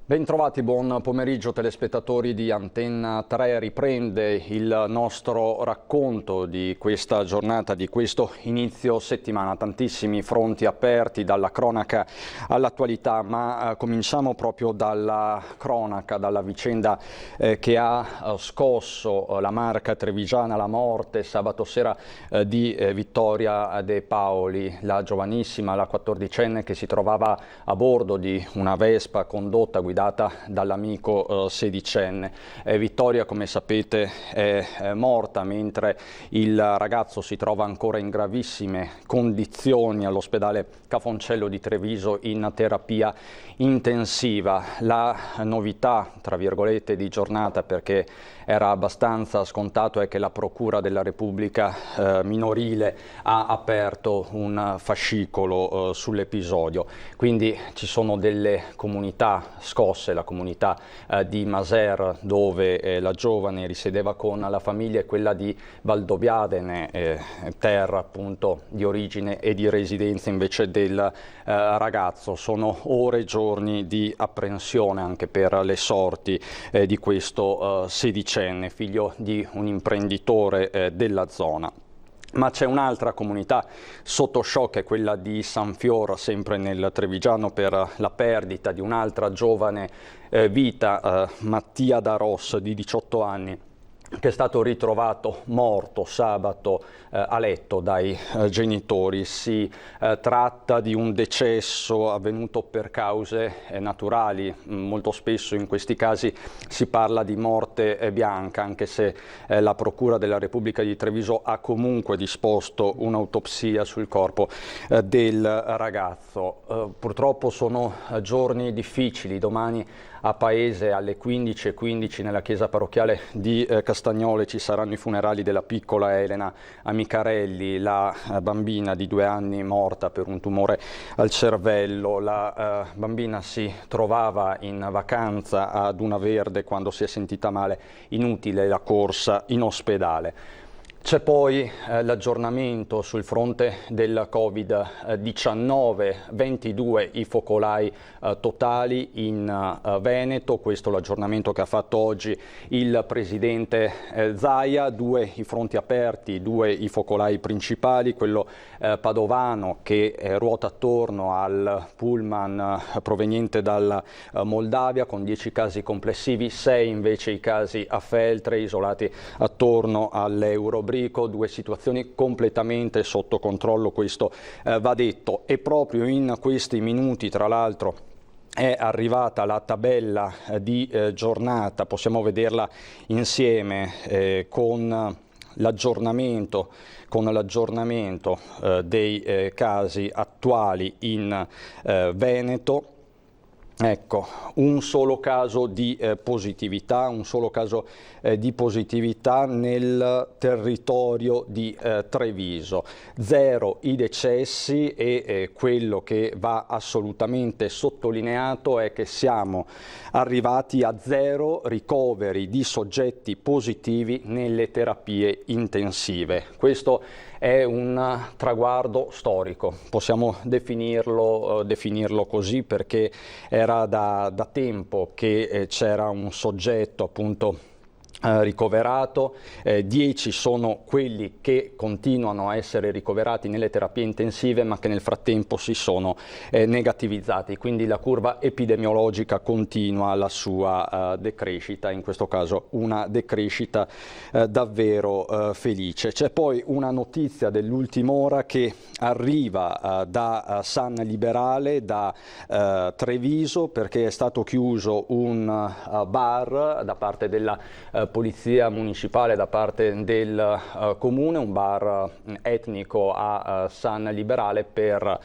Bentrovati, buon pomeriggio telespettatori di Antenna 3. Riprende il nostro racconto di questa giornata, di questo inizio settimana. Tantissimi fronti aperti, dalla cronaca all'attualità, ma cominciamo proprio dalla cronaca, dalla vicenda che ha scosso la Marca trevigiana, la morte sabato sera di Vittoria De Paoli, la giovanissima, la 14enne che si trovava a bordo di una Vespa condotta, guidata dall'amico sedicenne. Vittoria, come sapete, è morta mentre il ragazzo si trova ancora in gravissime condizioni all'ospedale Cafoncello di Treviso in terapia intensiva. La novità, tra virgolette, di giornata, perché era abbastanza scontato, è che la Procura della Repubblica minorile ha aperto un fascicolo sull'episodio. Quindi ci sono delle comunità scosse, la comunità di Maser, dove la giovane risiedeva con la famiglia, e quella di Valdobbiadene, terra appunto di origine e di residenza invece del ragazzo. Sono ore e giorni di apprensione anche per le sorti di questo sedicenne, figlio di un imprenditore della zona. Ma c'è un'altra comunità sotto shock, è quella di San Fior, sempre nel Trevigiano, per la perdita di un'altra giovane vita, Mattia Da Ros, di 18 anni, che è stato ritrovato morto sabato a letto dai genitori. Si tratta di un decesso avvenuto per cause naturali. Molto spesso in questi casi si parla di morte bianca, anche se la Procura della Repubblica di Treviso ha comunque disposto un'autopsia sul corpo del ragazzo. Purtroppo sono giorni difficili. Domani a Paese alle 15:15 nella chiesa parrocchiale di Castagnole ci saranno i funerali della piccola Elena Amicarelli, la bambina di 2 anni morta per un tumore al cervello. La bambina si trovava in vacanza ad Una Verde quando si è sentita male, inutile la corsa in ospedale. C'è poi l'aggiornamento sul fronte del Covid-19, 22 i focolai totali in Veneto, questo è l'aggiornamento che ha fatto oggi il presidente Zaia. 2 i fronti aperti, 2 i focolai principali, quello padovano che ruota attorno al pullman proveniente dalla Moldavia con 10 casi complessivi, 6 invece i casi a Feltre isolati attorno all'Eurobrico. 2 situazioni completamente sotto controllo, questo va detto. E proprio in questi minuti, tra l'altro, è arrivata la tabella di giornata, possiamo vederla insieme con l'aggiornamento dei casi attuali in Veneto. Ecco, un solo caso di positività, nel territorio di Treviso, 0 i decessi, e quello che va assolutamente sottolineato è che siamo arrivati a 0 ricoveri di soggetti positivi nelle terapie intensive. Questo è un traguardo storico, possiamo definirlo così, perché era da tempo che c'era un soggetto appunto ricoverato. 10 sono quelli che continuano a essere ricoverati nelle terapie intensive, ma che nel frattempo si sono negativizzati, quindi la curva epidemiologica continua la sua decrescita, in questo caso una decrescita davvero felice. C'è poi una notizia dell'ultima ora che arriva da San Liberale, da Treviso, perché è stato chiuso un bar da parte della polizia municipale, da parte del comune, un bar etnico a San Liberale, per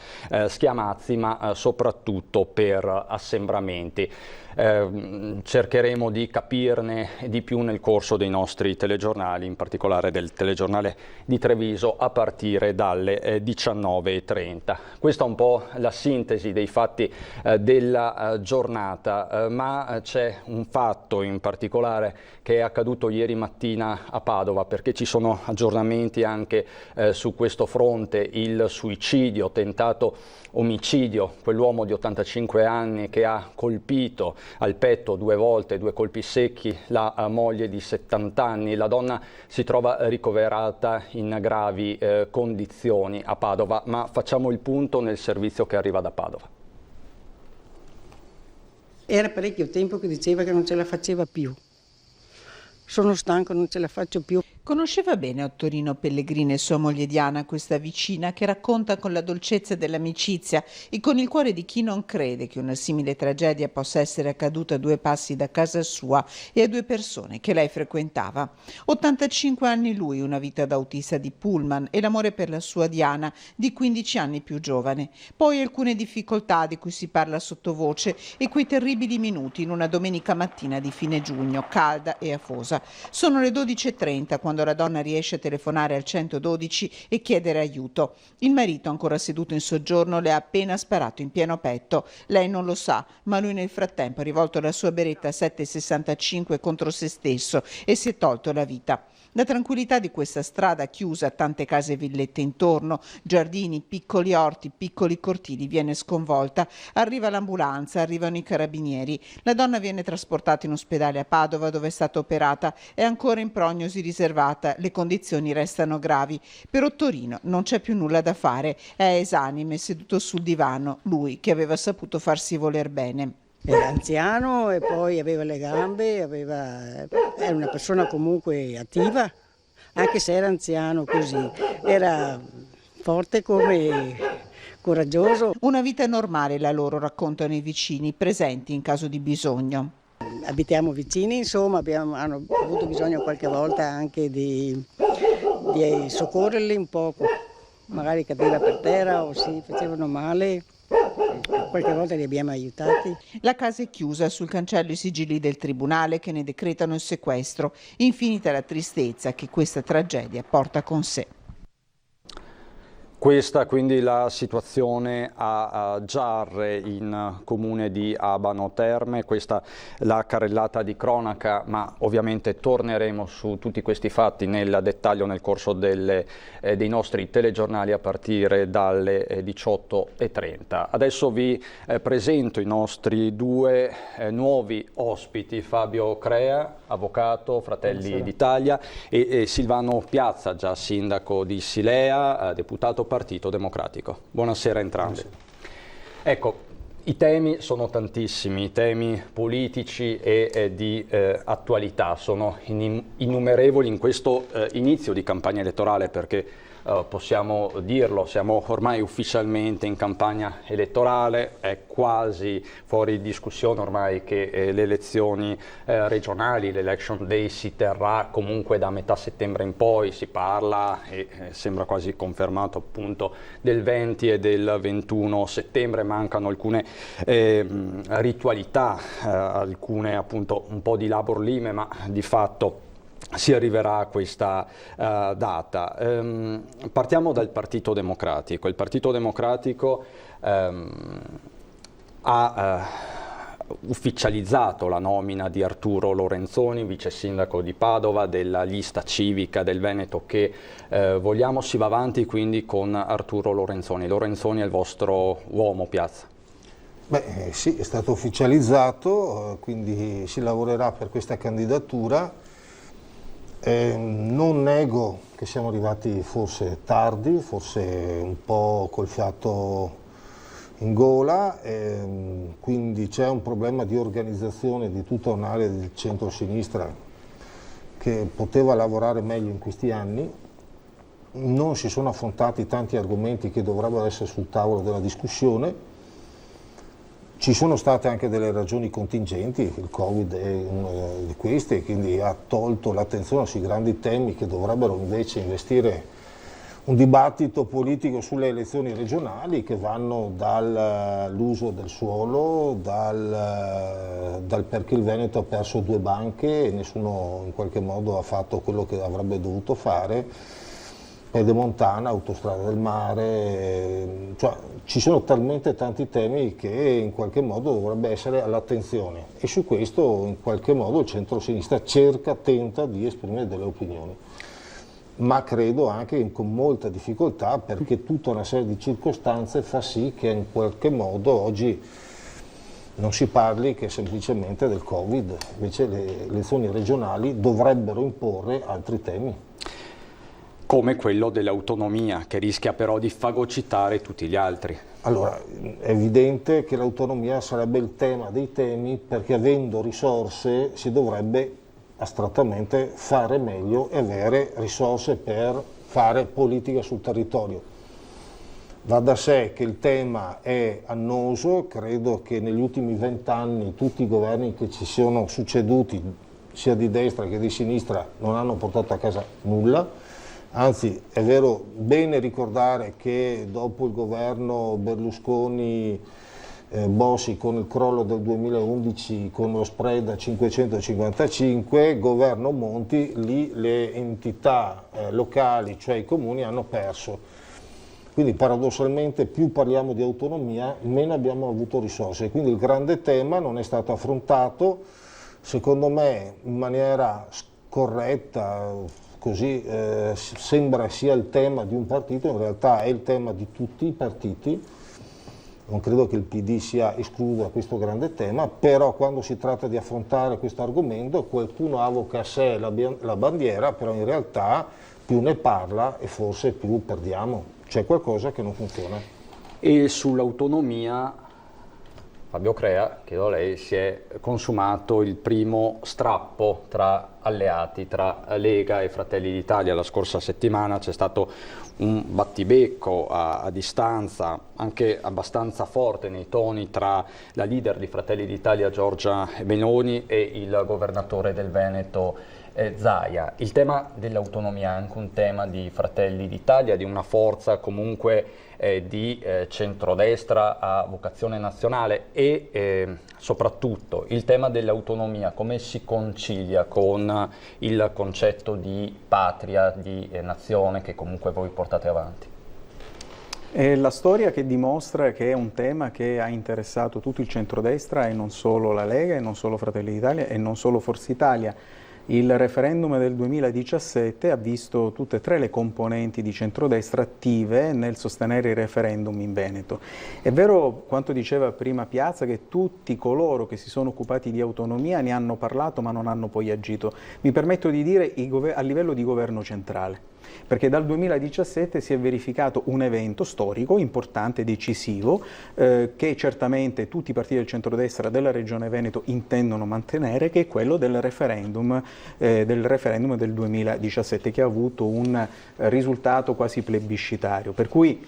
schiamazzi, ma soprattutto per assembramenti. Cercheremo di capirne di più nel corso dei nostri telegiornali, in particolare del telegiornale di Treviso a partire dalle 19:30. Questa è un po' la sintesi dei fatti della giornata, ma c'è un fatto in particolare che è accaduto accaduto ieri mattina a Padova, perché ci sono aggiornamenti anche su questo fronte, il suicidio, tentato omicidio, quell'uomo di 85 anni che ha colpito al petto 2 volte, 2 colpi secchi, la moglie di 70 anni. La donna si trova ricoverata in gravi condizioni a Padova, ma facciamo il punto nel servizio che arriva da Padova. Era parecchio tempo che diceva che non ce la faceva più. Sono stanco, non ce la faccio più. Conosceva bene Ottorino Pellegrini e sua moglie Diana, questa vicina che racconta con la dolcezza dell'amicizia e con il cuore di chi non crede che una simile tragedia possa essere accaduta a 2 passi da casa sua e a 2 persone che lei frequentava. 85 anni lui, una vita da autista di pullman e l'amore per la sua Diana di 15 anni più giovane. Poi alcune difficoltà di cui si parla sottovoce e quei terribili minuti in una domenica mattina di fine giugno, calda e afosa. Sono le 12:30 quando la donna riesce a telefonare al 112 e chiedere aiuto. Il marito, ancora seduto in soggiorno, le ha appena sparato in pieno petto. Lei non lo sa, ma lui nel frattempo ha rivolto la sua beretta 7,65 contro se stesso e si è tolto la vita. La tranquillità di questa strada chiusa, tante case e villette intorno, giardini, piccoli orti, piccoli cortili, viene sconvolta. Arriva l'ambulanza, arrivano i carabinieri. La donna viene trasportata in ospedale a Padova dove è stata operata. È ancora in prognosi riservata, le condizioni restano gravi. Per Ottorino non c'è più nulla da fare, è esanime, seduto sul divano, lui che aveva saputo farsi voler bene. Era anziano e poi aveva le gambe, era una persona comunque attiva, anche se era anziano così. Era forte come coraggioso. Una vita normale la loro, raccontano i vicini, presenti in caso di bisogno. Abitiamo vicini, insomma, hanno avuto bisogno qualche volta anche di soccorrerli un poco. Magari cadeva per terra o si facevano male. Qualche volta li abbiamo aiutati. La casa è chiusa, sul cancello i sigilli del tribunale che ne decretano il sequestro. Infinita la tristezza che questa tragedia porta con sé. Questa quindi la situazione a Giarre, in comune di Abano Terme, questa la carrellata di cronaca, ma ovviamente torneremo su tutti questi fatti nel dettaglio nel corso dei nostri telegiornali a partire dalle 18:30. Adesso vi presento i nostri 2 nuovi ospiti, Fabio Crea, avvocato, Fratelli d'Italia, e Silvano Piazza, già sindaco di Silea, deputato Partito Democratico. Buonasera a entrambi. Ecco, i temi sono tantissimi, i temi politici e di attualità sono innumerevoli in questo inizio di campagna elettorale, perché possiamo dirlo, siamo ormai ufficialmente in campagna elettorale, è quasi fuori discussione ormai che le elezioni regionali, l'election day si terrà comunque da metà settembre in poi, si parla e sembra quasi confermato appunto del 20 e del 21 settembre, mancano alcune ritualità, alcune appunto un po' di labor lime, ma di fatto si arriverà a questa data. Partiamo dal Partito Democratico. Il Partito Democratico ha ufficializzato la nomina di Arturo Lorenzoni, vice sindaco di Padova, della lista civica del Veneto che vogliamo. Si va avanti quindi con Arturo Lorenzoni. Lorenzoni è il vostro uomo, Piazza? Beh, sì, è stato ufficializzato, quindi si lavorerà per questa candidatura. Non nego che siamo arrivati forse tardi, forse un po' col fiato in gola, quindi c'è un problema di organizzazione di tutta un'area del centro-sinistra che poteva lavorare meglio in questi anni. Non si sono affrontati tanti argomenti che dovrebbero essere sul tavolo della discussione. Ci sono state anche delle ragioni contingenti, il Covid è una di queste, quindi ha tolto l'attenzione sui grandi temi che dovrebbero invece investire un dibattito politico sulle elezioni regionali, che vanno dall'uso del suolo, dal perché il Veneto ha perso 2 banche e nessuno in qualche modo ha fatto quello che avrebbe dovuto fare, pedemontana, autostrada del mare, cioè ci sono talmente tanti temi che in qualche modo dovrebbe essere all'attenzione e su questo in qualche modo il centro-sinistra tenta di esprimere delle opinioni, ma credo anche con molta difficoltà perché tutta una serie di circostanze fa sì che in qualche modo oggi non si parli che semplicemente del Covid, invece le elezioni regionali dovrebbero imporre altri temi. Come quello dell'autonomia, che rischia però di fagocitare tutti gli altri. Allora, è evidente che l'autonomia sarebbe il tema dei temi perché avendo risorse si dovrebbe astrattamente fare meglio e avere risorse per fare politica sul territorio. Va da sé che il tema è annoso, credo che negli ultimi 20 anni tutti i governi che ci sono succeduti, sia di destra che di sinistra, non hanno portato a casa nulla. Anzi, è vero, bene ricordare che dopo il governo Berlusconi Bossi con il crollo del 2011 con lo spread a 555, governo Monti, lì le entità locali, cioè i comuni, hanno perso. Quindi paradossalmente più parliamo di autonomia, meno abbiamo avuto risorse. Quindi il grande tema non è stato affrontato, secondo me, in maniera corretta. Così sembra sia il tema di un partito, in realtà è il tema di tutti i partiti, non credo che il PD sia escluso da questo grande tema, però quando si tratta di affrontare questo argomento qualcuno avoca a sé la bandiera, però in realtà più ne parla e forse più perdiamo, c'è qualcosa che non funziona. E sull'autonomia, Fabio Crea, chiedo a lei, si è consumato il primo strappo tra alleati, tra Lega e Fratelli d'Italia. La scorsa settimana c'è stato un battibecco a distanza, anche abbastanza forte nei toni, tra la leader di Fratelli d'Italia Giorgia Meloni e il governatore del Veneto Zaia. Il tema dell'autonomia è anche un tema di Fratelli d'Italia, di una forza comunque di centrodestra a vocazione nazionale e soprattutto il tema dell'autonomia come si concilia con il concetto di patria, di nazione che comunque voi portate avanti? È la storia che dimostra che è un tema che ha interessato tutto il centrodestra e non solo la Lega e non solo Fratelli d'Italia e non solo Forza Italia. Il referendum del 2017 ha visto tutte e tre le componenti di centrodestra attive nel sostenere il referendum in Veneto. È vero quanto diceva prima Piazza che tutti coloro che si sono occupati di autonomia ne hanno parlato ma non hanno poi agito. Mi permetto di dire a livello di governo centrale, perché dal 2017 si è verificato un evento storico importante, decisivo, che certamente tutti i partiti del centrodestra della Regione Veneto intendono mantenere, che è quello del referendum del 2017, che ha avuto un risultato quasi plebiscitario. Per cui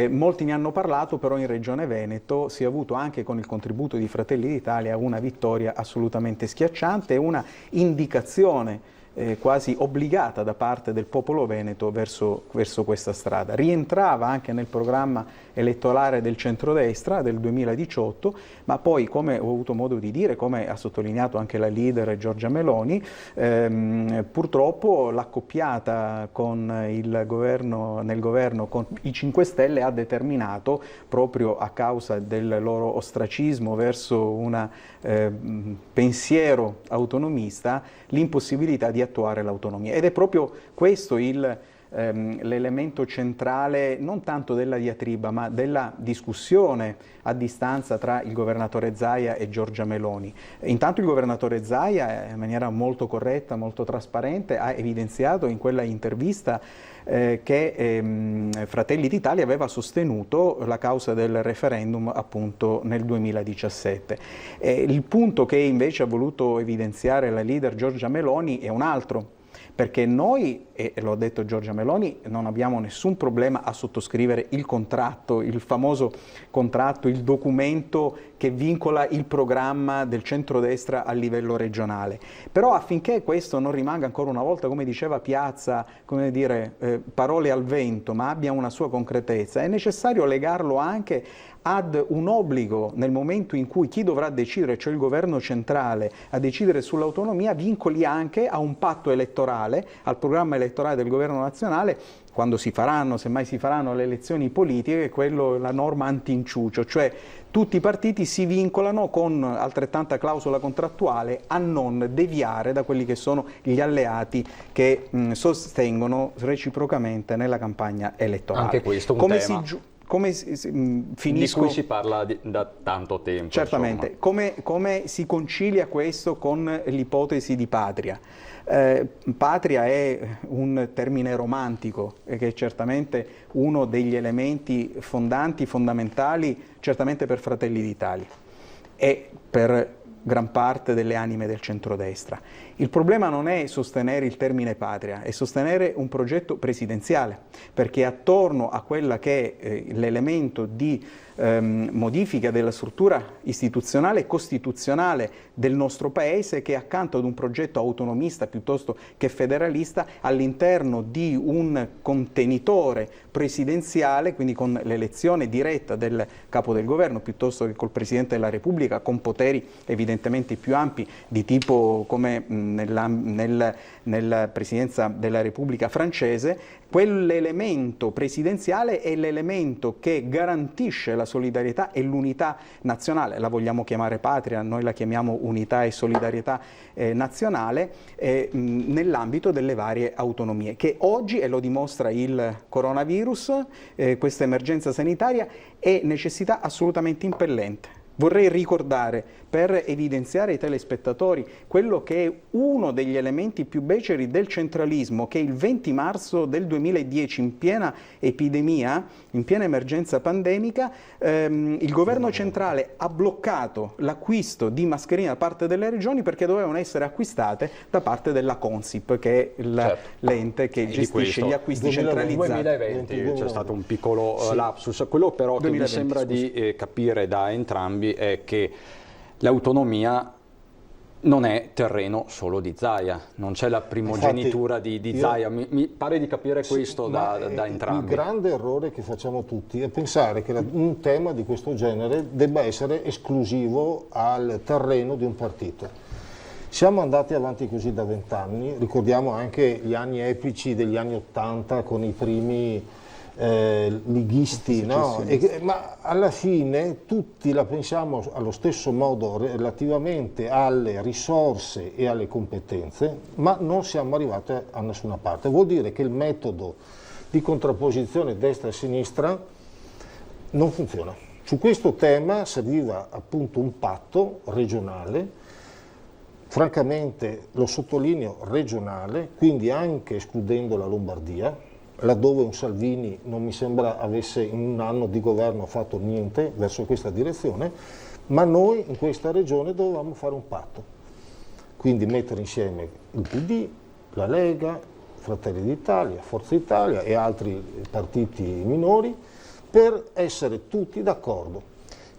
molti ne hanno parlato, però in Regione Veneto si è avuto anche con il contributo di Fratelli d'Italia una vittoria assolutamente schiacciante e una indicazione quasi obbligata da parte del popolo veneto verso questa strada. Rientrava anche nel programma elettorale del centrodestra del 2018, ma poi, come ho avuto modo di dire, come ha sottolineato anche la leader Giorgia Meloni, purtroppo l'accoppiata con il governo, nel governo con i 5 Stelle ha determinato, proprio a causa del loro ostracismo verso un pensiero autonomista, l'impossibilità di attuare l'autonomia. Ed è proprio questo l'elemento centrale non tanto della diatriba ma della discussione a distanza tra il governatore Zaia e Giorgia Meloni. Intanto il governatore Zaia in maniera molto corretta, molto trasparente ha evidenziato in quella intervista che Fratelli d'Italia aveva sostenuto la causa del referendum appunto nel 2017. Il punto che invece ha voluto evidenziare la leader Giorgia Meloni è un altro, perché noi, e lo ha detto Giorgia Meloni, non abbiamo nessun problema a sottoscrivere il contratto, il famoso contratto, il documento che vincola il programma del centrodestra a livello regionale. Però affinché questo non rimanga ancora una volta, come diceva Piazza, come dire, parole al vento, ma abbia una sua concretezza, è necessario legarlo anche ad un obbligo nel momento in cui chi dovrà decidere, cioè il governo centrale, a decidere sull'autonomia, vincoli anche a un patto elettorale, al programma elettorale del governo nazionale, quando si faranno, semmai si faranno le elezioni politiche, la norma anti-inciucio, cioè tutti i partiti si vincolano con altrettanta clausola contrattuale a non deviare da quelli che sono gli alleati che sostengono reciprocamente nella campagna elettorale. Anche questo è un tema di cui si parla da tanto tempo. Certamente. Come si concilia questo con l'ipotesi di patria? Patria è un termine romantico che è certamente uno degli elementi fondamentali, certamente per Fratelli d'Italia e per gran parte delle anime del centrodestra. Il problema non è sostenere il termine patria, è sostenere un progetto presidenziale, perché attorno a quella che è l'elemento di modifica della struttura istituzionale e costituzionale del nostro Paese, che accanto ad un progetto autonomista piuttosto che federalista, all'interno di un contenitore presidenziale, quindi con l'elezione diretta del capo del governo piuttosto che col Presidente della Repubblica, con poteri evidentemente più ampi di tipo come nella Presidenza della Repubblica francese, quell'elemento presidenziale è l'elemento che garantisce la solidarietà e l'unità nazionale. La vogliamo chiamare patria, noi la chiamiamo unità e solidarietà nazionale, nell'ambito delle varie autonomie, che oggi, e lo dimostra il coronavirus, questa emergenza sanitaria, è necessità assolutamente impellente. Vorrei ricordare, per evidenziare ai telespettatori, quello che è uno degli elementi più beceri del centralismo, che il 20 marzo del 2010, in piena epidemia, in piena emergenza pandemica, il governo centrale ha bloccato l'acquisto di mascherine da parte delle regioni perché dovevano essere acquistate da parte della Consip, che è l'ente che gestisce gli acquisti centralizzati. Nel 2020 c'è stato un piccolo lapsus. Quello però che mi sembra di capire da entrambi è che l'autonomia non è terreno solo di Zaia, non c'è la primogenitura di Zaia, mi pare di capire questo da entrambi. Il grande errore che facciamo tutti è pensare che un tema di questo genere debba essere esclusivo al terreno di un partito. Siamo andati avanti così da 20 anni, ricordiamo anche gli anni epici degli anni '80 con i primi lighisti, no? Ma alla fine tutti la pensiamo allo stesso modo relativamente alle risorse e alle competenze, ma non siamo arrivati a nessuna parte. Vuol dire che il metodo di contrapposizione destra e sinistra non funziona. Su questo tema serviva appunto un patto regionale, francamente lo sottolineo regionale, quindi anche escludendo la Lombardia, laddove un Salvini non mi sembra avesse in un anno di governo fatto niente verso questa direzione, ma noi in questa regione dovevamo fare un patto, quindi mettere insieme il PD, la Lega, Fratelli d'Italia, Forza Italia e altri partiti minori per essere tutti d'accordo.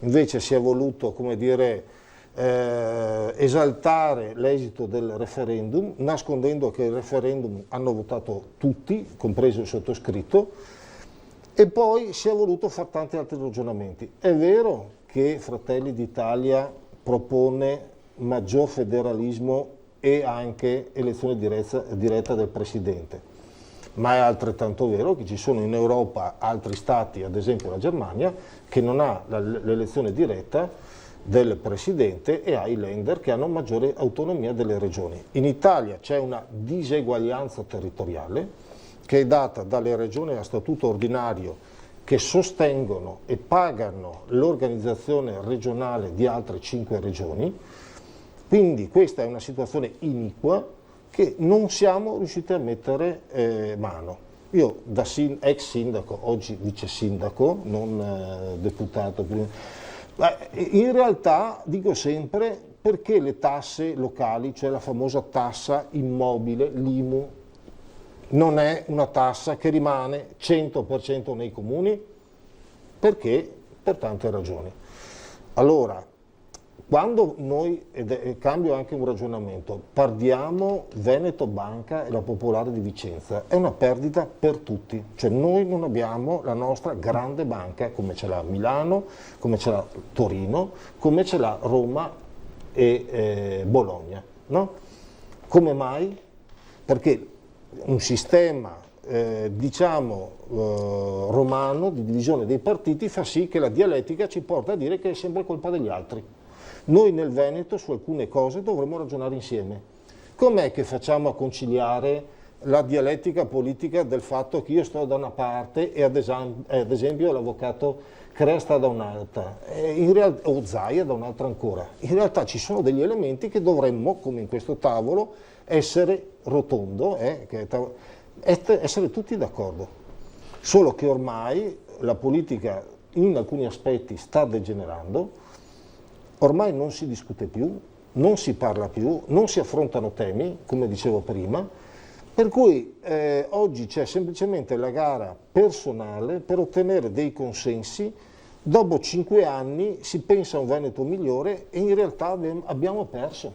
Invece si è voluto, come dire, esaltare l'esito del referendum, nascondendo che il referendum hanno votato tutti, compreso il sottoscritto, e poi si è voluto fare tanti altri ragionamenti. È vero che Fratelli d'Italia propone maggior federalismo e anche elezione diretta del Presidente, ma è altrettanto vero che ci sono in Europa altri stati, ad esempio la Germania, che non ha l'elezione diretta del Presidente e ha i Länder che hanno maggiore autonomia delle regioni. In Italia c'è una diseguaglianza territoriale che è data dalle regioni a statuto ordinario che sostengono e pagano l'organizzazione regionale di altre 5 regioni, quindi questa è una situazione iniqua che non siamo riusciti a mettere mano. Io da ex sindaco, oggi vice sindaco, non deputato, in realtà dico sempre perché le tasse locali, cioè la famosa tassa immobile, l'IMU, non è una tassa che rimane 100% nei comuni? Perché? Per tante ragioni. Allora, Quando noi, cambio anche un ragionamento, perdiamo Veneto Banca e la Popolare di Vicenza, è una perdita per tutti, cioè noi non abbiamo la nostra grande banca come ce l'ha Milano, come ce l'ha Torino, come ce l'ha Roma e Bologna, no? Come mai? Perché un sistema romano di divisione dei partiti fa sì che la dialettica ci porta a dire che è sempre colpa degli altri. Noi nel Veneto su alcune cose dovremmo ragionare insieme. Com'è che facciamo a conciliare la dialettica politica del fatto che io sto da una parte e ad esempio l'avvocato Crea sta da un'altra, o Zaia da un'altra ancora? In realtà ci sono degli elementi che dovremmo, come in questo tavolo, essere rotondo, essere tutti d'accordo. Solo che ormai la politica in alcuni aspetti sta degenerando. Ormai non si discute più, non si parla più, non si affrontano temi, come dicevo prima, per cui oggi c'è semplicemente la gara personale per ottenere dei consensi. Dopo 5 anni si pensa a un Veneto migliore e in realtà abbiamo perso.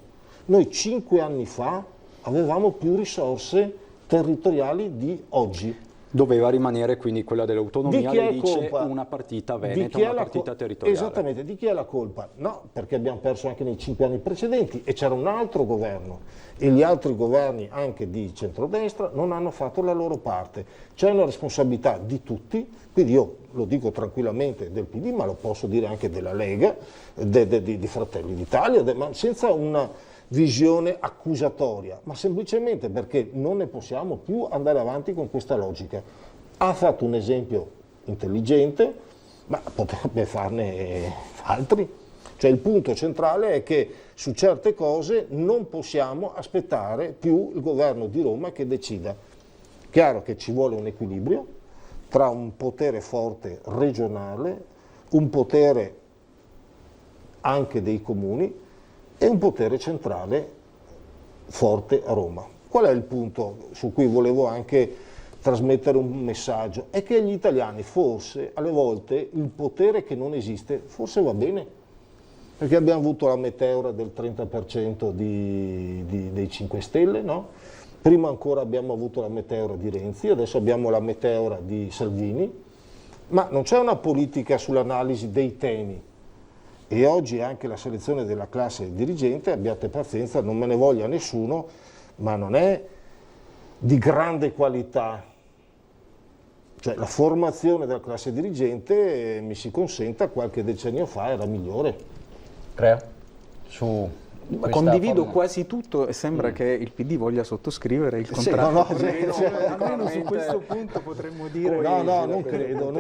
Noi 5 anni fa avevamo più risorse territoriali di oggi. Doveva rimanere quindi quella dell'autonomia, lei dice una partita veneta, una partita territoriale. Esattamente, di chi è la colpa? No, perché abbiamo perso anche nei 5 anni precedenti e c'era un altro governo e gli altri governi anche di centrodestra non hanno fatto la loro parte. C'è una responsabilità di tutti, quindi io lo dico tranquillamente del PD, ma lo posso dire anche della Lega, di Fratelli d'Italia, ma senza una visione accusatoria, ma semplicemente perché non ne possiamo più andare avanti con questa logica. Ha fatto un esempio intelligente, ma potrebbe farne altri. Cioè il punto centrale è che su certe cose non possiamo aspettare più il governo di Roma che decida. Chiaro che ci vuole un equilibrio tra un potere forte regionale, un potere anche dei comuni, e un potere centrale forte a Roma. Qual è il punto su cui volevo anche trasmettere un messaggio? È che agli italiani forse alle volte il potere che non esiste forse va bene, perché abbiamo avuto la meteora del 30% dei 5 Stelle, no? Prima ancora abbiamo avuto la meteora di Renzi, adesso abbiamo la meteora di Salvini, ma non c'è una politica sull'analisi dei temi. E oggi anche la selezione della classe dirigente, abbiate pazienza, non me ne voglia nessuno, ma non è di grande qualità. Cioè la formazione della classe dirigente, mi si consenta, qualche decennio fa era migliore. Crea? Condivido quasi tutto e sembra che il PD voglia sottoscrivere il contratto. Almeno su questo punto potremmo dire... No, non credo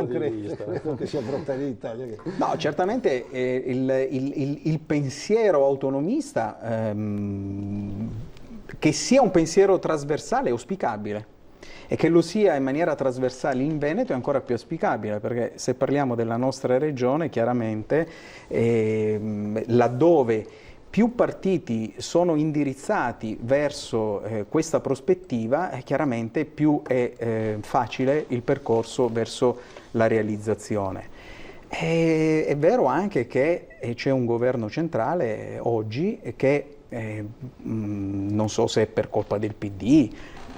che sia Fratelli d'Italia. No, certamente il pensiero autonomista, che sia un pensiero trasversale, è auspicabile. E che lo sia in maniera trasversale in Veneto è ancora più auspicabile, perché se parliamo della nostra regione, chiaramente laddove più partiti sono indirizzati verso questa prospettiva, chiaramente più è facile il percorso verso la realizzazione. È vero anche che c'è un governo centrale oggi che, non so se è per colpa del PD,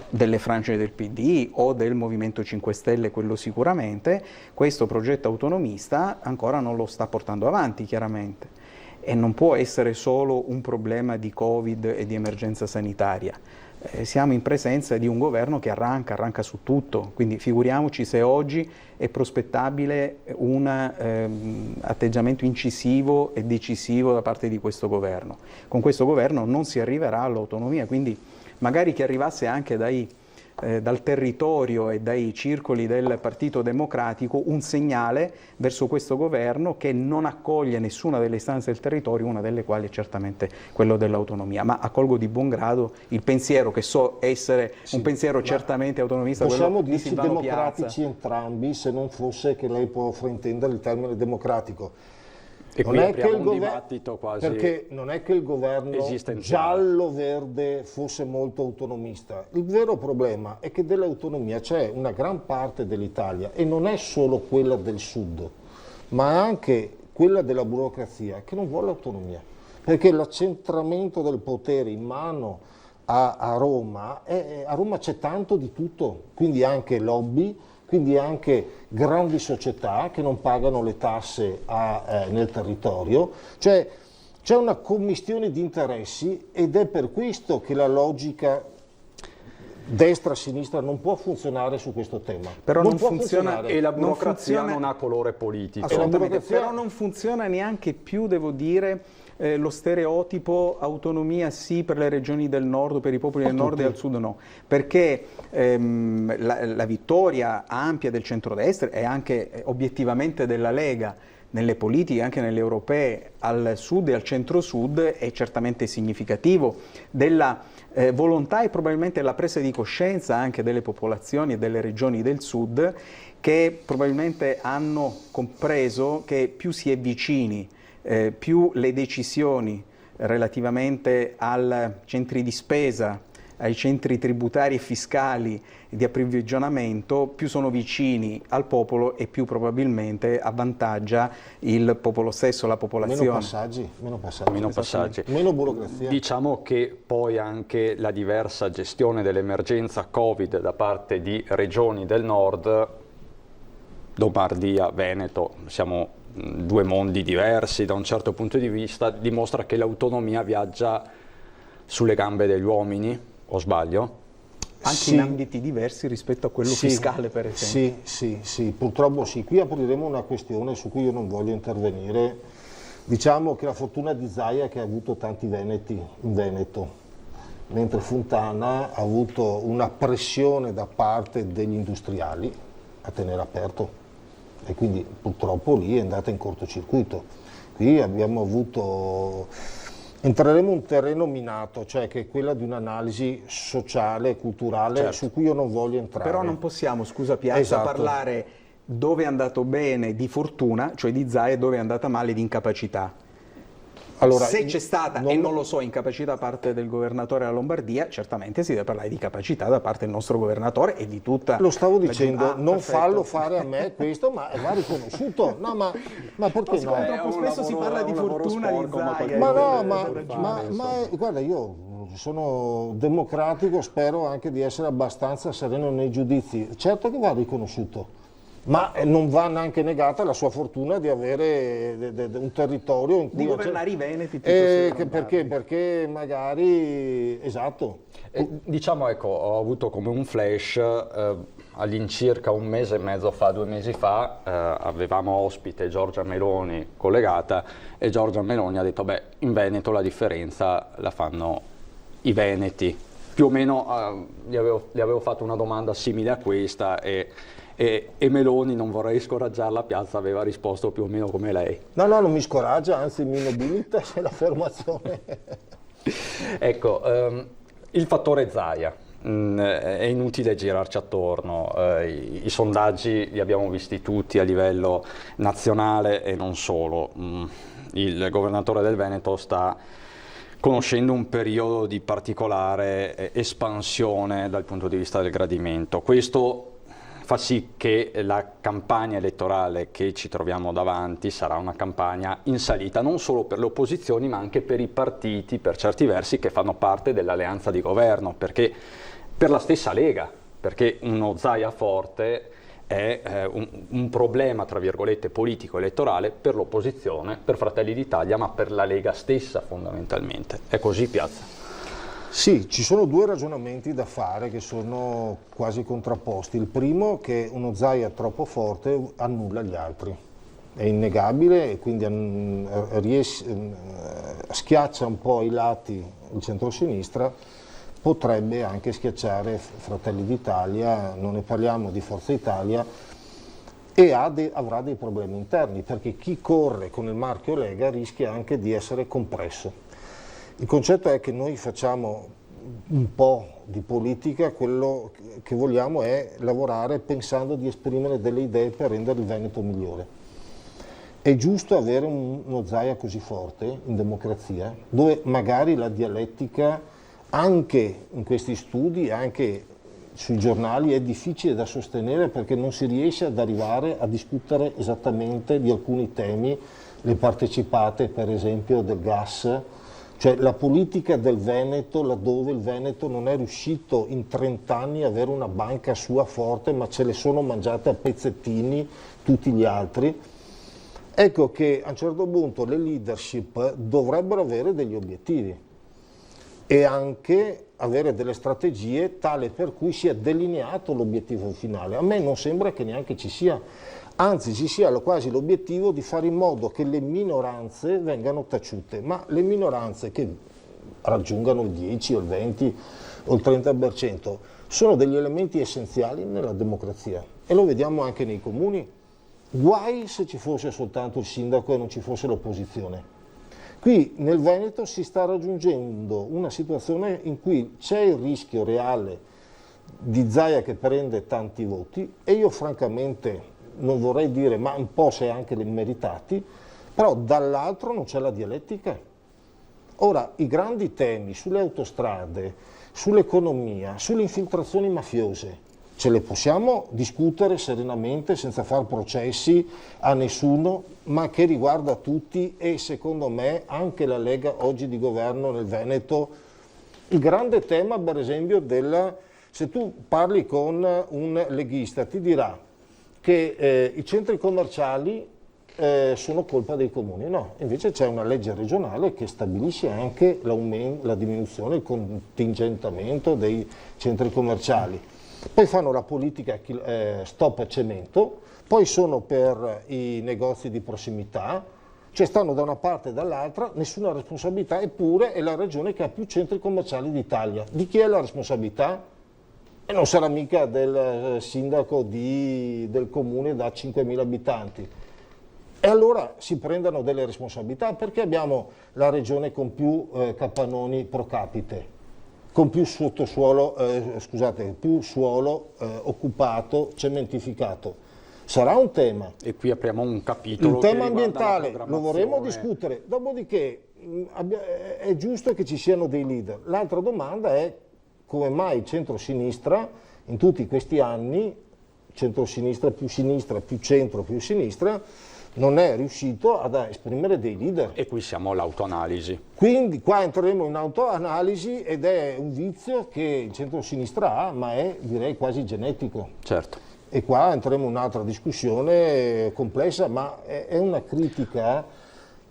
delle frange del PD o del Movimento 5 Stelle, quello sicuramente, questo progetto autonomista ancora non lo sta portando avanti, chiaramente. E non può essere solo un problema di Covid e di emergenza sanitaria. Siamo in presenza di un governo che arranca su tutto, quindi figuriamoci se oggi è prospettabile un atteggiamento incisivo e decisivo da parte di questo governo. Con questo governo non si arriverà all'autonomia, quindi magari che arrivasse anche dal territorio e dai circoli del Partito Democratico un segnale verso questo governo che non accoglie nessuna delle istanze del territorio, una delle quali è certamente quello dell'autonomia. Ma accolgo di buon grado il pensiero, che so essere un pensiero certamente autonomista. Possiamo dirci democratici entrambi, se non fosse che lei può fraintendere il termine democratico. E qui apriamo un dibattito quasi, perché non è che il governo giallo-verde fosse molto autonomista. Il vero problema è che dell'autonomia c'è una gran parte dell'Italia, e non è solo quella del sud, ma anche quella della burocrazia, che non vuole autonomia. perché l'accentramento del potere in mano a Roma, a Roma c'è tanto di tutto, quindi anche lobby, quindi anche grandi società che non pagano le tasse nel territorio, cioè c'è una commistione di interessi ed è per questo che la logica destra-sinistra non può funzionare su questo tema. Però non funziona, e la burocrazia non non ha colore politico. Assolutamente, però non funziona neanche più, devo dire, lo stereotipo autonomia sì per le regioni del nord, per i popoli del nord e al sud no, perché la vittoria ampia del centrodestra e anche obiettivamente della Lega nelle politiche, anche nelle europee, al sud e al centro-sud è certamente significativo della volontà e probabilmente la presa di coscienza anche delle popolazioni e delle regioni del sud, che probabilmente hanno compreso che più si è vicini, più le decisioni relativamente ai centri di spesa, ai centri tributari e fiscali di approvvigionamento, più sono vicini al popolo e più probabilmente avvantaggia il popolo stesso, la popolazione. Meno passaggi, meno burocrazia. Diciamo che poi anche la diversa gestione dell'emergenza Covid da parte di regioni del nord, Lombardia, Veneto, siamo due mondi diversi da un certo punto di vista, dimostra che l'autonomia viaggia sulle gambe degli uomini, o sbaglio? Anche in ambiti diversi rispetto a quello fiscale, per esempio. Sì, purtroppo sì. Qui apriremo una questione su cui io non voglio intervenire. Diciamo che la fortuna di Zaia è che ha avuto tanti veneti in Veneto, mentre Fontana ha avuto una pressione da parte degli industriali a tenere aperto e quindi purtroppo lì è andata in cortocircuito. Qui abbiamo avuto... Entreremo in un terreno minato, cioè che è quella di un'analisi sociale e culturale su cui io non voglio entrare. Però non possiamo, scusa Piazza, parlare dove è andato bene di fortuna, cioè di Zaia, e dove è andata male di incapacità. Allora, se c'è stata, e non lo so, incapacità da parte del governatore della Lombardia, certamente si deve parlare di capacità da parte del nostro governatore e di tutta... Lo stavo dicendo, non fallo fare a me questo, ma va riconosciuto. No, ma perché no? Troppo spesso si parla di fortuna di Zaia. Ma no, ma guarda, io sono democratico, spero anche di essere abbastanza sereno nei giudizi. Certo che va riconosciuto. Ma non va neanche negata la sua fortuna di avere un territorio in cui... Di governare i Veneti. Perché magari... Esatto. Diciamo, ecco, ho avuto come un flash, all'incirca un mese e mezzo fa, 2 mesi fa, avevamo ospite Giorgia Meloni collegata e Giorgia Meloni ha detto, beh, in Veneto la differenza la fanno i veneti. Più o meno gli avevo fatto una domanda simile a questa e Meloni, non vorrei scoraggiarla, Piazza aveva risposto più o meno come lei. No, non mi scoraggia, anzi mi nobilita l'affermazione. Ecco, il fattore Zaia, è inutile girarci attorno, i sondaggi li abbiamo visti tutti a livello nazionale e non solo. Il governatore del Veneto sta conoscendo un periodo di particolare espansione dal punto di vista del gradimento. Questo fa sì che la campagna elettorale che ci troviamo davanti sarà una campagna in salita, non solo per le opposizioni ma anche per i partiti, per certi versi, che fanno parte dell'alleanza di governo, perché per la stessa Lega, perché uno Zaia forte è un problema, tra virgolette, politico-elettorale per l'opposizione, per Fratelli d'Italia, ma per la Lega stessa fondamentalmente. È così, Piazza? Sì, ci sono 2 ragionamenti da fare che sono quasi contrapposti. Il primo, che uno Zaia troppo forte annulla gli altri, è innegabile e quindi schiaccia un po' i lati il centro-sinistra, potrebbe anche schiacciare Fratelli d'Italia, non ne parliamo di Forza Italia, e avrà dei problemi interni, perché chi corre con il marchio Lega rischia anche di essere compresso. Il concetto è che noi facciamo un po' di politica, quello che vogliamo è lavorare pensando di esprimere delle idee per rendere il Veneto migliore. È giusto avere uno Zaia così forte in democrazia, dove magari la dialettica, anche in questi studi, anche sui giornali, è difficile da sostenere perché non si riesce ad arrivare a discutere esattamente di alcuni temi le partecipate per esempio del gas, cioè la politica del Veneto, laddove il Veneto non è riuscito in 30 anni a avere una banca sua forte, ma ce le sono mangiate a pezzettini tutti gli altri. Ecco che a un certo punto le leadership dovrebbero avere degli obiettivi e anche avere delle strategie tale per cui sia delineato l'obiettivo finale. A me non sembra che neanche ci sia, anzi ci sia quasi l'obiettivo di fare in modo che le minoranze vengano taciute, ma le minoranze che raggiungano il 10 o il 20 o il 30% sono degli elementi essenziali nella democrazia e lo vediamo anche nei comuni. Guai se ci fosse soltanto il sindaco e non ci fosse l'opposizione. Qui nel Veneto si sta raggiungendo una situazione in cui c'è il rischio reale di Zaia che prende tanti voti e io francamente non vorrei dire, ma un po' se anche li meritati, però dall'altro non c'è la dialettica. Ora, i grandi temi sulle autostrade, sull'economia, sulle infiltrazioni mafiose, ce le possiamo discutere serenamente senza far processi a nessuno, ma che riguarda tutti e secondo me anche la Lega oggi di governo nel Veneto. Il grande tema, per esempio, se tu parli con un leghista ti dirà che i centri commerciali sono colpa dei comuni, no, invece c'è una legge regionale che stabilisce anche la diminuzione, il contingentamento dei centri commerciali. Poi fanno la politica stop cemento, poi sono per i negozi di prossimità, cioè stanno da una parte e dall'altra, nessuna responsabilità, eppure è la regione che ha più centri commerciali d'Italia. Di chi è la responsabilità? E non sarà mica del sindaco del comune da 5.000 abitanti. E allora si prendano delle responsabilità, perché abbiamo la regione con più capannoni pro capite, con più sottosuolo, più suolo occupato, cementificato. Sarà un tema. E qui apriamo un capitolo. Il tema ambientale lo vorremmo discutere, dopodiché è giusto che ci siano dei leader. L'altra domanda è come mai il centro-sinistra in tutti questi anni, centro-sinistra, più centro, più sinistra, non è riuscito ad esprimere dei leader. E qui siamo all'autoanalisi. Quindi qua entreremo in autoanalisi ed è un vizio che il centro-sinistra ha, ma è direi quasi genetico. Certo. E qua entreremo in un'altra discussione complessa, ma è una critica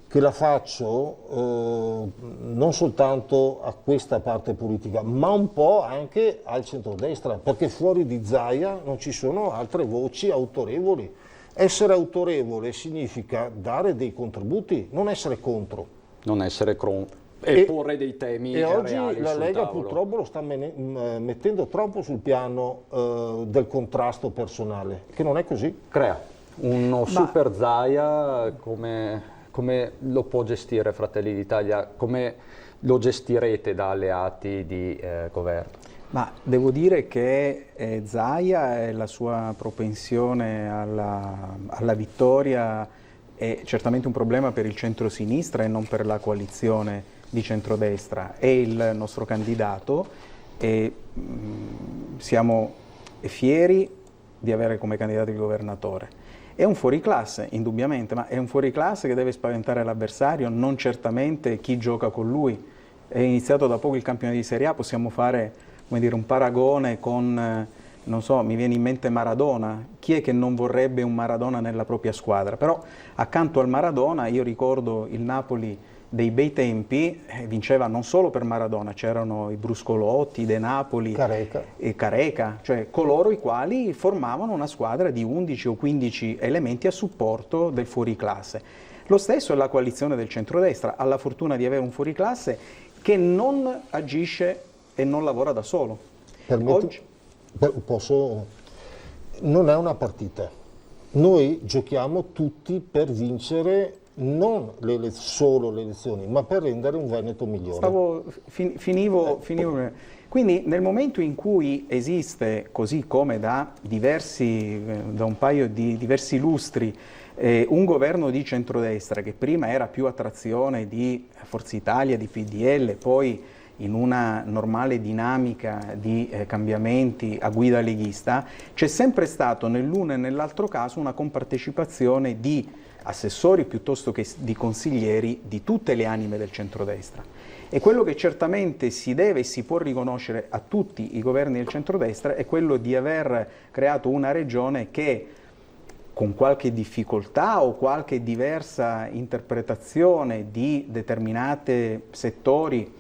che la faccio non soltanto a questa parte politica, ma un po' anche al centrodestra, perché fuori di Zaia non ci sono altre voci autorevoli. Essere autorevole significa dare dei contributi, non essere contro. Non essere e porre dei temi e oggi reali la sul Lega tavolo. purtroppo lo sta mettendo troppo sul piano del contrasto personale, che non è così. Crea uno super Zaia, come lo può gestire Fratelli d'Italia? Come lo gestirete da alleati di governo? Ma devo dire che Zaia e la sua propensione alla vittoria è certamente un problema per il centro-sinistra e non per la coalizione di centrodestra. È il nostro candidato e siamo fieri di avere come candidato il governatore. È un fuoriclasse, indubbiamente, ma è un fuoriclasse che deve spaventare l'avversario, non certamente chi gioca con lui. È iniziato da poco il campionato di Serie A, possiamo fare un paragone con, non so, mi viene in mente Maradona. Chi è che non vorrebbe un Maradona nella propria squadra? Però accanto al Maradona io ricordo il Napoli dei bei tempi, vinceva non solo per Maradona, c'erano i Bruscolotti, i De Napoli e Careca, cioè coloro i quali formavano una squadra di 11 o 15 elementi a supporto del fuoriclasse. Lo stesso è la coalizione del centrodestra, ha la fortuna di avere un fuoriclasse che non agisce e non lavora da solo. Non è una partita. Noi giochiamo tutti per vincere non solo le elezioni, ma per rendere un Veneto migliore. Finivo. Quindi nel momento in cui esiste, così come da un paio di diversi lustri, un governo di centrodestra che prima era più a trazione di Forza Italia, di PDL, poi in una normale dinamica di cambiamenti a guida leghista, c'è sempre stato nell'uno e nell'altro caso una compartecipazione di assessori piuttosto che di consiglieri di tutte le anime del centrodestra. E quello che certamente si deve e si può riconoscere a tutti i governi del centrodestra è quello di aver creato una regione che, con qualche difficoltà o qualche diversa interpretazione di determinati settori,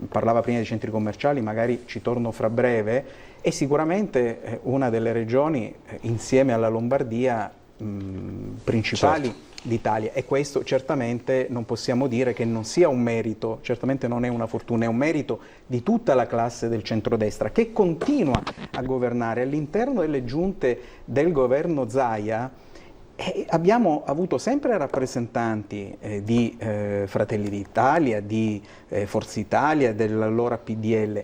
parlava prima dei centri commerciali, magari ci torno fra breve, è sicuramente una delle regioni, insieme alla Lombardia, principali d'Italia, e questo certamente non possiamo dire che non sia un merito, certamente non è una fortuna, è un merito di tutta la classe del centrodestra che continua a governare all'interno delle giunte del governo Zaia. Abbiamo avuto sempre rappresentanti di Fratelli d'Italia, di Forza Italia, dell'allora PDL,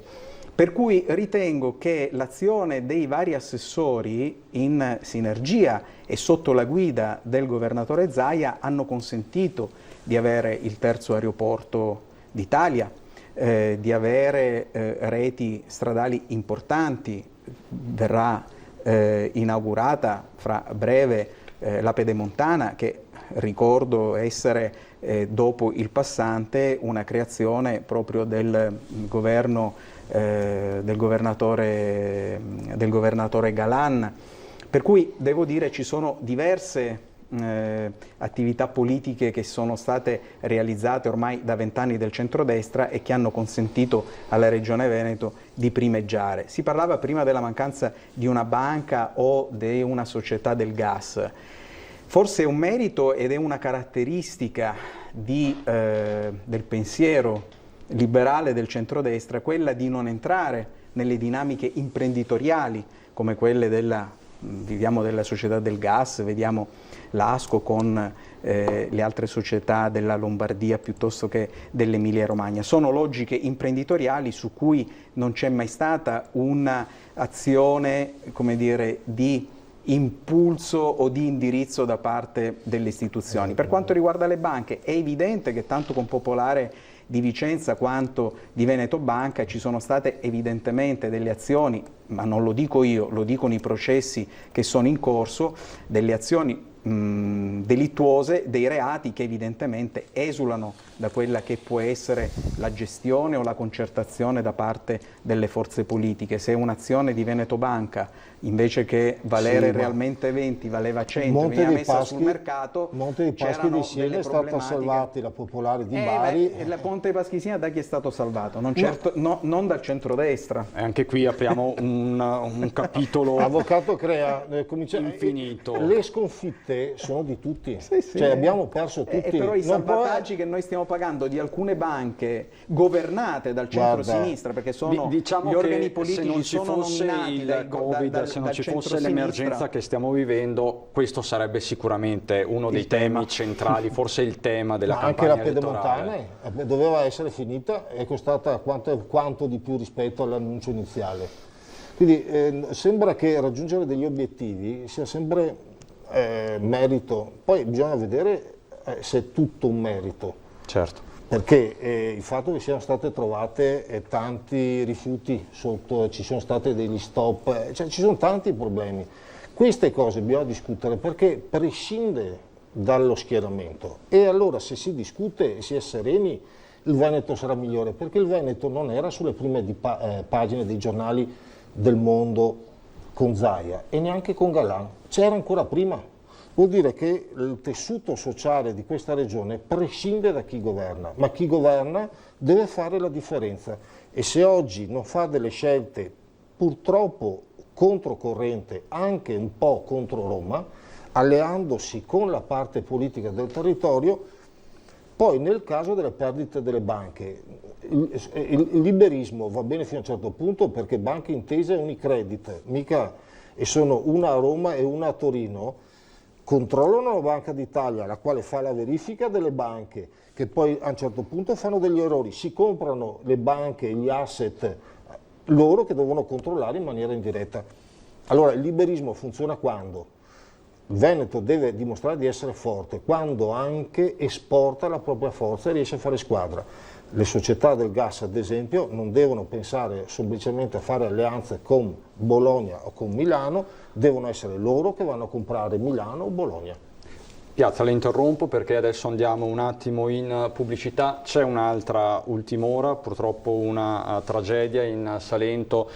per cui ritengo che l'azione dei vari assessori in sinergia e sotto la guida del governatore Zaia hanno consentito di avere il terzo aeroporto d'Italia, di avere reti stradali importanti. Verrà inaugurata fra breve la Pedemontana, che ricordo essere dopo il passante una creazione proprio del governatore Galan, per cui devo dire ci sono diverse attività politiche che sono state realizzate ormai da 20 anni del centrodestra e che hanno consentito alla Regione Veneto di primeggiare. Si parlava prima della mancanza di una banca o di una società del gas. Forse è un merito ed è una caratteristica del pensiero liberale del centrodestra quella di non entrare nelle dinamiche imprenditoriali come quelle viviamo della società del gas, vediamo l'Asco con le altre società della Lombardia piuttosto che dell'Emilia Romagna. Sono logiche imprenditoriali su cui non c'è mai stata un'azione, come dire, di impulso o di indirizzo da parte delle istituzioni. Per quanto riguarda le banche, è evidente che tanto con Popolare di Vicenza quanto di Veneto Banca ci sono state evidentemente delle azioni, ma non lo dico io, lo dicono i processi che sono in corso, delle azioni delittuose, dei reati che evidentemente esulano da quella che può essere la gestione o la concertazione da parte delle forze politiche. Se un'azione di Veneto Banca invece che valere realmente 20 valeva 100, veniva messa sul mercato, Monte dei Paschi di Siena è stata salvata, la Popolare di Bari. La Ponte dei Paschi di Siena da chi è stato salvato? Non dal centrodestra. E anche qui apriamo un capitolo Avvocato Crea, infinito. Le sconfitte sono di tutti, sì. Cioè abbiamo perso tutti. Però i salvataggi che noi stiamo pagando di alcune banche governate dal centro-sinistra, perché sono diciamo gli organi che politici se non ci sono fosse nominati il Covid, se non ci fosse l'emergenza che stiamo vivendo, questo sarebbe sicuramente uno dei temi centrali, forse il tema della campagna anche la elettorale. Pedemontana doveva essere finita, è costata quanto di più rispetto all'annuncio iniziale. Quindi sembra che raggiungere degli obiettivi sia sempre merito, poi bisogna vedere se è tutto un merito. Certo. Perché il fatto che siano state trovate tanti rifiuti sotto, ci sono stati degli stop, cioè ci sono tanti problemi. Queste cose bisogna discutere perché prescinde dallo schieramento, e allora se si discute e si è sereni il Veneto sarà migliore, perché il Veneto non era sulle prime pagine dei giornali del mondo con Zaia e neanche con Galan, c'era ancora prima. Vuol dire che il tessuto sociale di questa regione prescinde da chi governa, ma chi governa deve fare la differenza, e se oggi non fa delle scelte purtroppo controcorrente, anche un po' contro Roma, alleandosi con la parte politica del territorio, poi nel caso delle perdite delle banche, il liberismo va bene fino a un certo punto, perché Banca Intesa e Unicredit, mica, e sono una a Roma e una a Torino, controllano la Banca d'Italia, la quale fa la verifica delle banche, che poi a un certo punto fanno degli errori, si comprano le banche, gli asset, loro che devono controllare in maniera indiretta. Allora il liberismo funziona quando il Veneto deve dimostrare di essere forte, quando anche esporta la propria forza e riesce a fare squadra. Le società del gas, ad esempio, non devono pensare semplicemente a fare alleanze con Bologna o con Milano, devono essere loro che vanno a comprare Milano o Bologna. Piazza, la interrompo perché adesso andiamo un attimo in pubblicità. C'è un'altra ultima ora, purtroppo una tragedia in Salento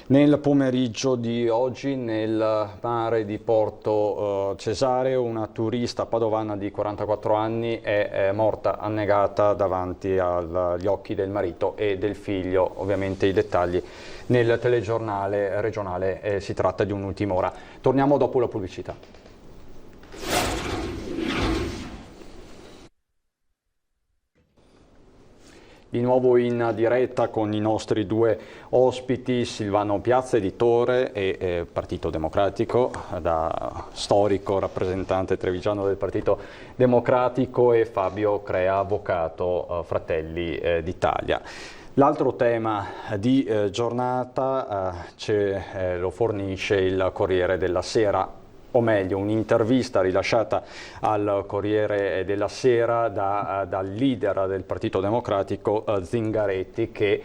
nel pomeriggio di oggi nel mare di Porto Cesareo. Una turista padovana di 44 anni è morta annegata davanti agli occhi del marito e del figlio. Ovviamente i dettagli nel telegiornale regionale, si tratta di un'ultima ora. Torniamo dopo la pubblicità. Di nuovo in diretta con i nostri due ospiti, Silvano Piazza, editore e Partito Democratico, da storico rappresentante trevigiano del Partito Democratico, e Fabio Crea, avvocato, Fratelli d'Italia. L'altro tema di giornata lo fornisce il Corriere della Sera, o meglio un'intervista rilasciata al Corriere della Sera dal leader del Partito Democratico Zingaretti, che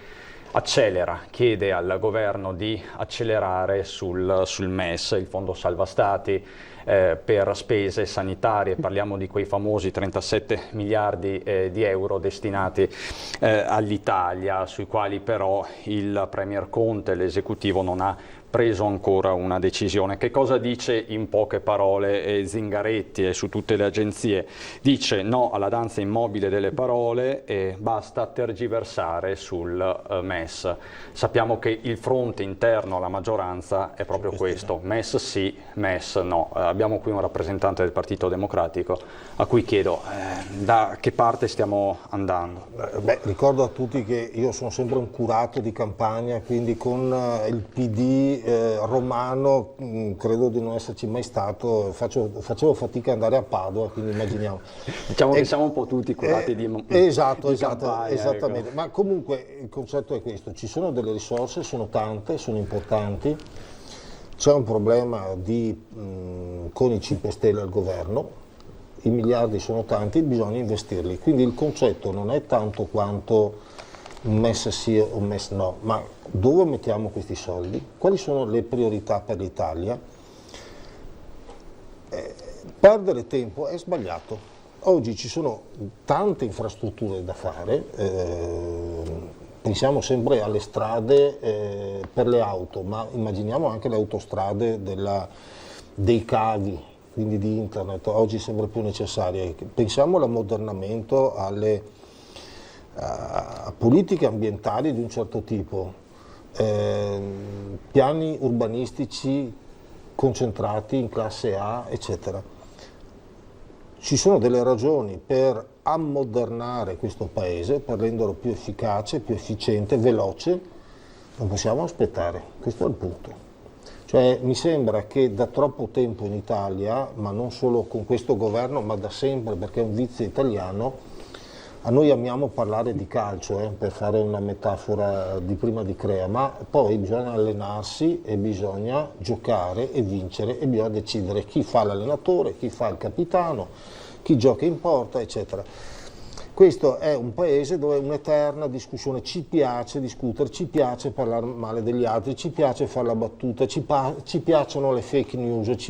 chiede al governo di accelerare sul MES, il Fondo Salva Stati, per spese sanitarie. Parliamo di quei famosi 37 miliardi di euro destinati all'Italia, sui quali però il Premier Conte, l'esecutivo, non ha preso ancora una decisione. Che cosa dice in poche parole Zingaretti e su tutte le agenzie? Dice no alla danza immobile delle parole e basta tergiversare sul MES. Sappiamo che il fronte interno alla maggioranza è proprio questo: MES sì, MES no. Abbiamo qui un rappresentante del Partito Democratico a cui chiedo da che parte stiamo andando. Ricordo a tutti che io sono sempre un curato di campagna, quindi con il PD romano credo di non esserci mai stato, facevo fatica ad andare a Padova, quindi immaginiamo. Diciamo che siamo un po' tutti curati di campagna, esattamente. Ecco. Ma comunque il concetto è questo: ci sono delle risorse, sono tante, sono importanti, c'è un problema con i 5 Stelle al governo, i miliardi sono tanti, bisogna investirli, quindi il concetto non è tanto quanto un MES sì o un MES no, ma dove mettiamo questi soldi? Quali sono le priorità per l'Italia? Perdere tempo è sbagliato. Oggi ci sono tante infrastrutture da fare, pensiamo sempre alle strade per le auto, ma immaginiamo anche le autostrade dei cavi, quindi di internet, oggi sempre più necessarie. Pensiamo all'ammodernamento, a politiche ambientali di un certo tipo, piani urbanistici concentrati in classe A, eccetera. Ci sono delle ragioni per ammodernare questo paese, per renderlo più efficace, più efficiente, veloce. Non possiamo aspettare, questo è il punto. Cioè, mi sembra che da troppo tempo in Italia, ma non solo con questo governo, ma da sempre, perché è un vizio italiano, a noi amiamo parlare di calcio, per fare una metafora di prima di Crea, ma poi bisogna allenarsi e bisogna giocare e vincere e bisogna decidere chi fa l'allenatore, chi fa il capitano, chi gioca in porta, eccetera. Questo è un paese dove è un'eterna discussione, ci piace discutere, ci piace parlare male degli altri, ci piace fare la battuta, ci piacciono le fake news.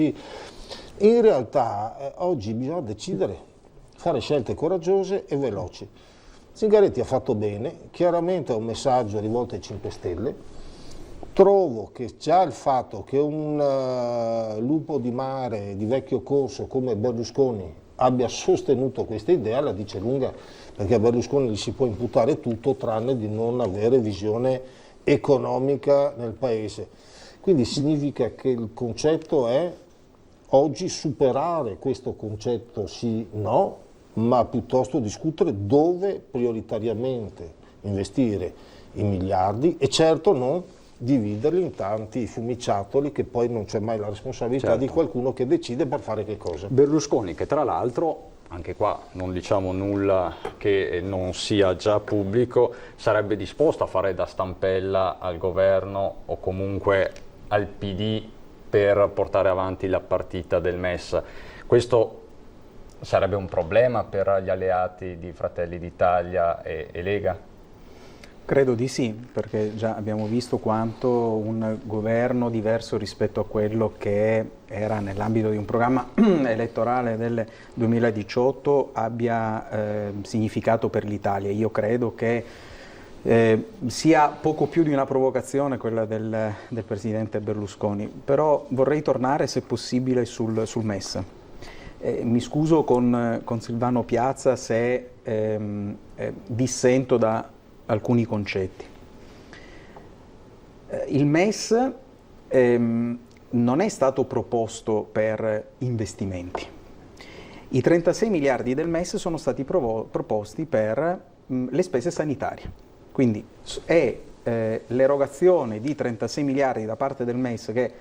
In realtà oggi bisogna decidere, fare scelte coraggiose e veloci. Zingaretti ha fatto bene, chiaramente è un messaggio rivolto ai 5 Stelle. Trovo che già il fatto che un lupo di mare di vecchio corso come Berlusconi abbia sostenuto questa idea la dice lunga, perché a Berlusconi gli si può imputare tutto tranne di non avere visione economica nel paese. Quindi significa che il concetto è oggi superare questo concetto sì-no, ma piuttosto discutere dove prioritariamente investire i miliardi e certo non dividerli in tanti fumiciattoli che poi non c'è mai la responsabilità di qualcuno che decide per fare che cosa. Berlusconi, che tra l'altro, anche qua non diciamo nulla che non sia già pubblico, sarebbe disposto a fare da stampella al governo o comunque al PD per portare avanti la partita del MES. Questo sarebbe un problema per gli alleati di Fratelli d'Italia e Lega? Credo di sì, perché già abbiamo visto quanto un governo diverso rispetto a quello che era nell'ambito di un programma elettorale del 2018 abbia significato per l'Italia. Io credo che sia poco più di una provocazione quella del presidente Berlusconi, però vorrei tornare, se possibile, sul MES. Mi scuso con Silvano Piazza se dissento da alcuni concetti. Il MES non è stato proposto per investimenti. I 36 miliardi del MES sono stati proposti per le spese sanitarie. Quindi è l'erogazione di 36 miliardi da parte del MES che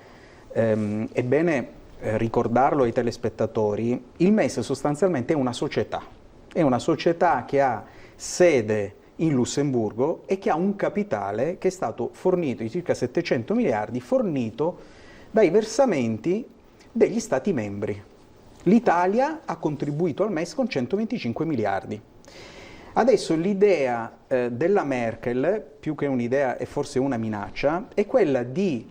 è bene ricordarlo ai telespettatori. Il MES sostanzialmente è una società che ha sede in Lussemburgo e che ha un capitale che è stato fornito di circa 700 miliardi, fornito dai versamenti degli Stati membri. L'Italia ha contribuito al MES con 125 miliardi. Adesso l'idea della Merkel, più che un'idea è forse una minaccia, è quella di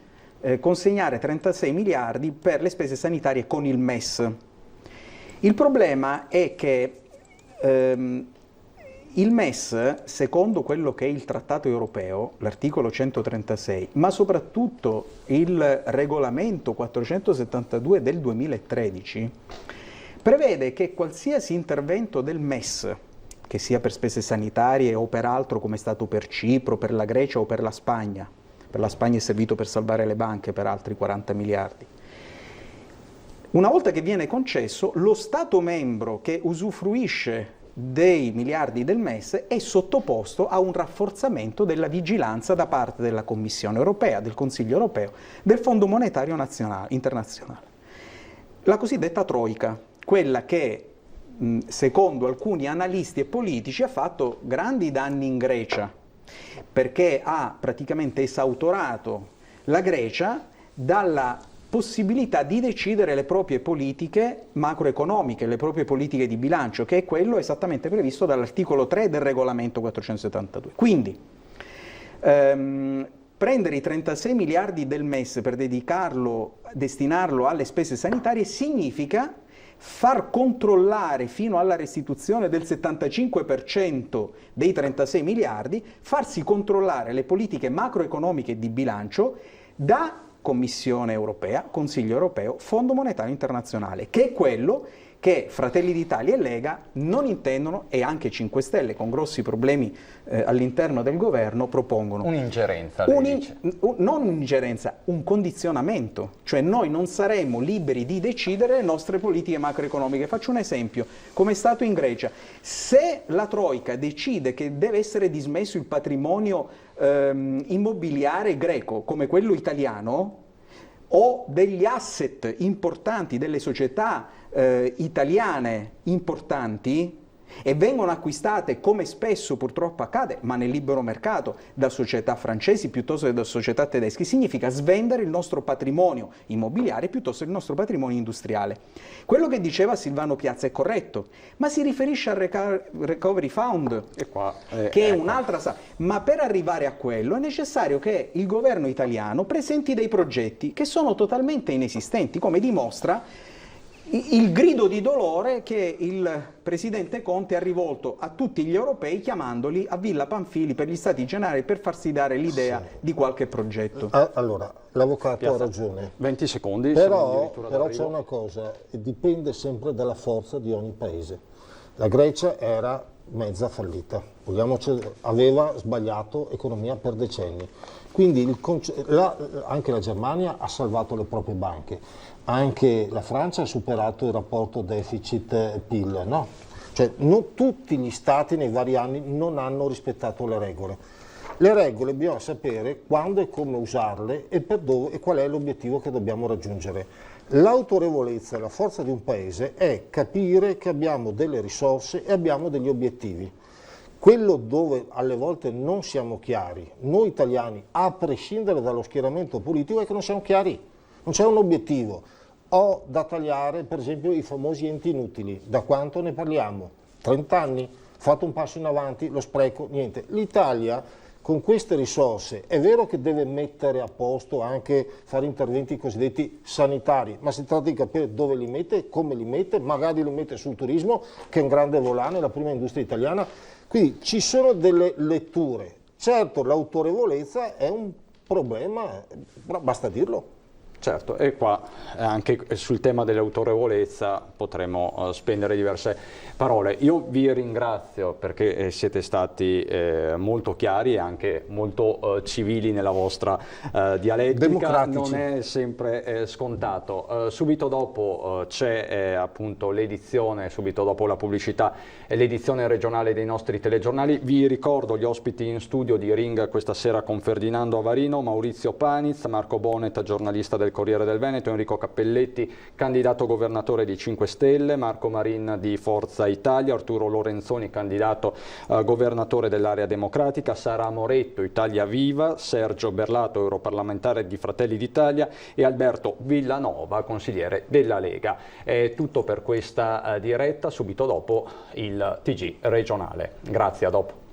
consegnare 36 miliardi per le spese sanitarie con il MES. Il problema è che il MES, secondo quello che è il trattato europeo, l'articolo 136, ma soprattutto il regolamento 472 del 2013, prevede che qualsiasi intervento del MES, che sia per spese sanitarie o per altro come è stato per Cipro, per la Grecia o per la Spagna è servito per salvare le banche per altri 40 miliardi, una volta che viene concesso, lo Stato membro che usufruisce dei miliardi del MES è sottoposto a un rafforzamento della vigilanza da parte della Commissione europea, del Consiglio europeo, del Fondo monetario internazionale. La cosiddetta Troika, quella che secondo alcuni analisti e politici ha fatto grandi danni in Grecia, perché ha praticamente esautorato la Grecia dalla possibilità di decidere le proprie politiche macroeconomiche, le proprie politiche di bilancio, che è quello esattamente previsto dall'articolo 3 del regolamento 472. Quindi prendere i 36 miliardi del MES per destinarlo alle spese sanitarie significa far controllare fino alla restituzione del 75% dei 36 miliardi, farsi controllare le politiche macroeconomiche di bilancio da Commissione europea, Consiglio europeo, Fondo monetario internazionale, che è quello che Fratelli d'Italia e Lega non intendono, e anche 5 Stelle con grossi problemi all'interno del governo propongono. Un'ingerenza, non un'ingerenza, un condizionamento, cioè noi non saremmo liberi di decidere le nostre politiche macroeconomiche. Faccio un esempio, come è stato in Grecia. Se la Troika decide che deve essere dismesso il patrimonio immobiliare greco come quello italiano, o degli asset importanti delle società italiane importanti, e vengono acquistate, come spesso purtroppo accade, ma nel libero mercato, da società francesi piuttosto che da società tedesche, significa svendere il nostro patrimonio immobiliare piuttosto che il nostro patrimonio industriale. Quello che diceva Silvano Piazza è corretto, ma si riferisce al Recovery Fund, che è un'altra. Ma per arrivare a quello è necessario che il governo italiano presenti dei progetti che sono totalmente inesistenti, come dimostra il grido di dolore che il presidente Conte ha rivolto a tutti gli europei chiamandoli a Villa Pamphili per gli Stati Generali per farsi dare l'idea di qualche progetto. Allora, l'avvocato ha ragione. 20 secondi. Però c'è una cosa, dipende sempre dalla forza di ogni paese. La Grecia era mezza fallita, aveva sbagliato economia per decenni. Quindi anche la Germania ha salvato le proprie banche, anche la Francia ha superato il rapporto deficit-PIL, no? Cioè non tutti gli stati nei vari anni non hanno rispettato le regole. Le regole bisogna sapere quando e come usarle e per dove e qual è l'obiettivo che dobbiamo raggiungere. L'autorevolezza e la forza di un paese è capire che abbiamo delle risorse e abbiamo degli obiettivi. Quello dove alle volte non siamo chiari, noi italiani, a prescindere dallo schieramento politico, è che non siamo chiari, non c'è un obiettivo. Ho da tagliare, per esempio, i famosi enti inutili. Da quanto ne parliamo? 30 anni? Fatto un passo in avanti, lo spreco, niente. L'Italia con queste risorse è vero che deve mettere a posto, anche fare interventi cosiddetti sanitari, ma si tratta di capire dove li mette, come li mette, magari li mette sul turismo, che è un grande volano, la prima industria italiana. Quindi ci sono delle letture. Certo, l'autorevolezza è un problema, però basta dirlo. Certo, e qua anche sul tema dell'autorevolezza potremo spendere diverse parole. Io vi ringrazio perché siete stati molto chiari e anche molto civili nella vostra dialettica. Democratici. Non è sempre scontato. Subito dopo c'è appunto l'edizione, subito dopo la pubblicità, l'edizione regionale dei nostri telegiornali. Vi ricordo gli ospiti in studio di Ring questa sera con Ferdinando Avarino, Maurizio Paniz, Marco Bonet, giornalista del Corriere del Veneto, Enrico Cappelletti, candidato governatore di 5 Stelle, Marco Marin di Forza Italia, Arturo Lorenzoni, candidato governatore dell'area democratica, Sara Moretto, Italia Viva, Sergio Berlato, europarlamentare di Fratelli d'Italia e Alberto Villanova, consigliere della Lega. È tutto per questa diretta, subito dopo il TG regionale. Grazie, a dopo.